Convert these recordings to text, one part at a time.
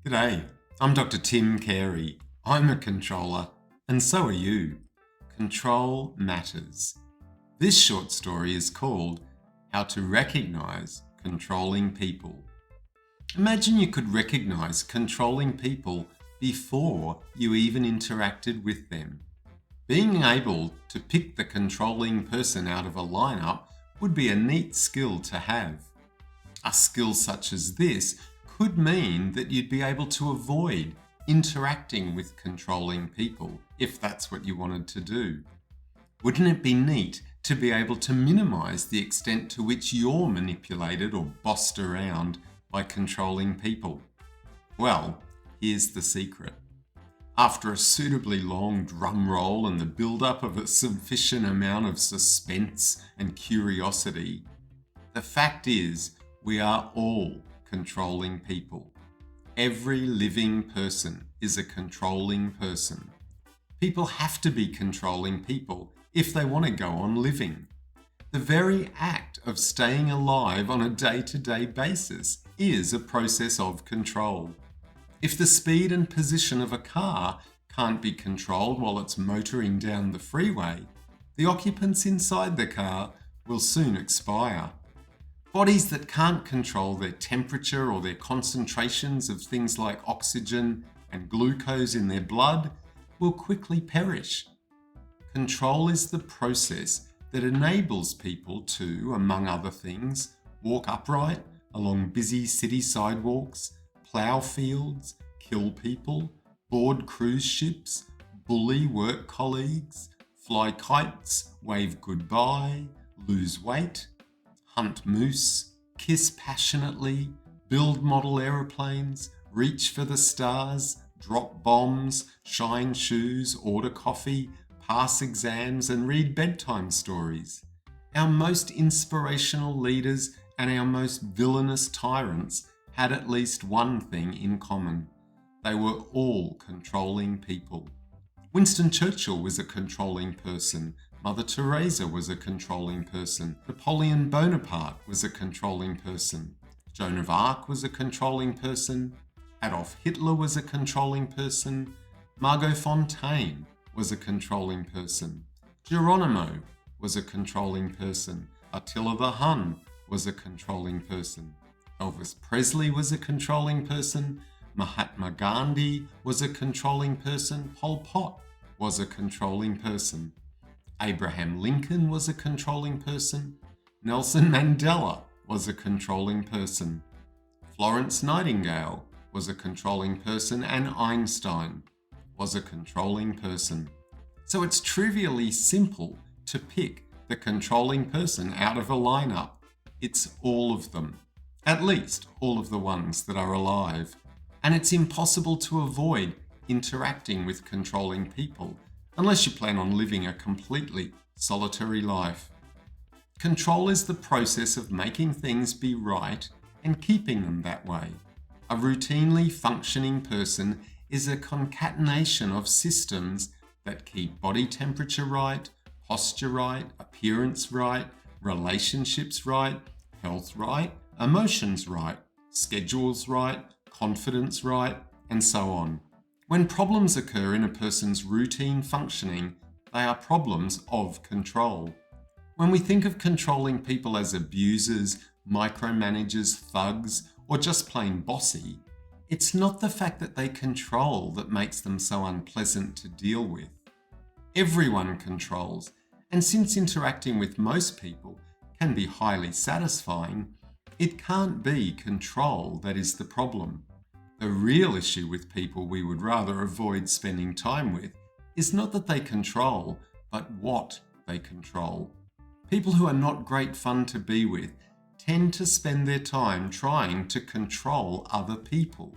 G'day, I'm Dr. Tim Carey. I'm a controller, and so are you. Control matters. This short story is called How to Recognize Controlling People. Imagine you could recognize controlling people before you even interacted with them. Being able to pick the controlling person out of a lineup would be a neat skill to have. A skill such as this could mean that you'd be able to avoid interacting with controlling people if that's what you wanted to do. Wouldn't it be neat to be able to minimize the extent to which you're manipulated or bossed around by controlling people? Well, here's the secret. After a suitably long drum roll and the build-up of a sufficient amount of suspense and curiosity, the fact is we are all controlling people. Every living person is a controlling person. People have to be controlling people if they want to go on living. The very act of staying alive on a day-to-day basis is a process of control. If the speed and position of a car can't be controlled while it's motoring down the freeway, the occupants inside the car will soon expire. Bodies that can't control their temperature or their concentrations of things like oxygen and glucose in their blood will quickly perish. Control is the process that enables people to, among other things, walk upright along busy city sidewalks, plough fields, kill people, board cruise ships, bully work colleagues, fly kites, wave goodbye, lose weight, hunt moose, kiss passionately, build model aeroplanes, reach for the stars, drop bombs, shine shoes, order coffee, pass exams, and read bedtime stories. Our most inspirational leaders and our most villainous tyrants had at least one thing in common. They were all controlling people. Winston Churchill was a controlling person. Mother Teresa was a controlling person. Napoleon Bonaparte was a controlling person. Joan of Arc was a controlling person. Adolf Hitler was a controlling person. Margot Fontaine was a controlling person. Geronimo was a controlling person. Attila the Hun was a controlling person. Elvis Presley was a controlling person. Mahatma Gandhi was a controlling person. Pol Pot was a controlling person. Abraham Lincoln was a controlling person. Nelson Mandela was a controlling person. Florence Nightingale was a controlling person, and Einstein was a controlling person. So it's trivially simple to pick the controlling person out of a lineup. It's all of them. At least all of the ones that are alive. And it's impossible to avoid interacting with controlling people unless you plan on living a completely solitary life. Control is the process of making things be right and keeping them that way. A routinely functioning person is a concatenation of systems that keep body temperature right, posture right, appearance right, relationships right, health right, emotions right, schedules right, confidence right, and so on. When problems occur in a person's routine functioning, they are problems of control. When we think of controlling people as abusers, micromanagers, thugs, or just plain bossy, it's not the fact that they control that makes them so unpleasant to deal with. Everyone controls, and since interacting with most people can be highly satisfying, it can't be control that is the problem. The real issue with people we would rather avoid spending time with is not that they control, but what they control. People who are not great fun to be with tend to spend their time trying to control other people.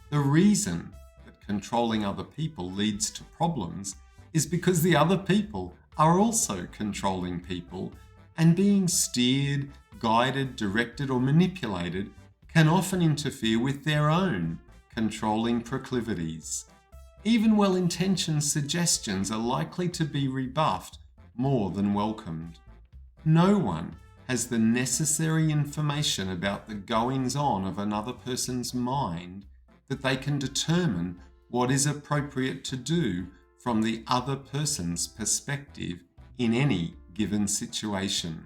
The reason that controlling other people leads to problems is because the other people are also controlling people, and being steered, guided, directed, or manipulated can often interfere with their own controlling proclivities. Even well-intentioned suggestions are likely to be rebuffed more than welcomed. No one has the necessary information about the goings-on of another person's mind that they can determine what is appropriate to do from the other person's perspective in any given situation.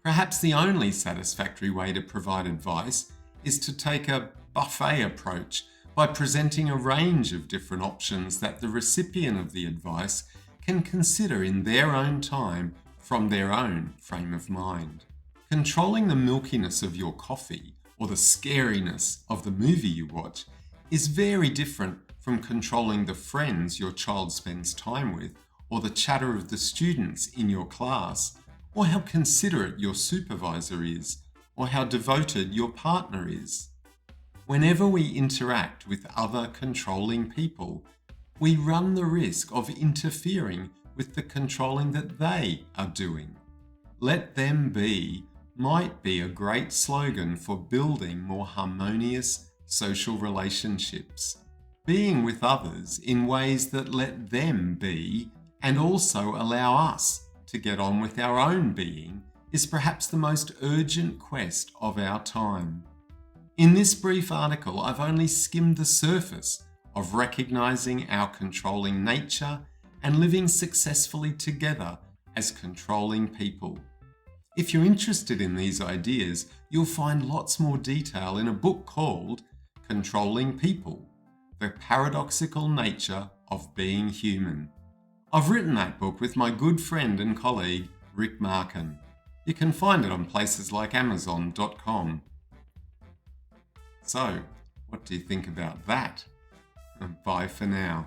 Perhaps the only satisfactory way to provide advice is to take a buffet approach by presenting a range of different options that the recipient of the advice can consider in their own time from their own frame of mind. Controlling the milkiness of your coffee or the scariness of the movie you watch is very different from controlling the friends your child spends time with, or the chatter of the students in your class, or how considerate your supervisor is, or how devoted your partner is. Whenever we interact with other controlling people, we run the risk of interfering with the controlling that they are doing. Let them be might be a great slogan for building more harmonious social relationships. Being with others in ways that let them be and also allow us to get on with our own being is perhaps the most urgent quest of our time. In this brief article, I've only skimmed the surface of recognizing our controlling nature and living successfully together as controlling people. If you're interested in these ideas, you'll find lots more detail in a book called Controlling People: The Paradoxical Nature of Being Human. I've written that book with my good friend and colleague, Rick Markin. You can find it on places like Amazon.com. So, what do you think about that? Bye for now.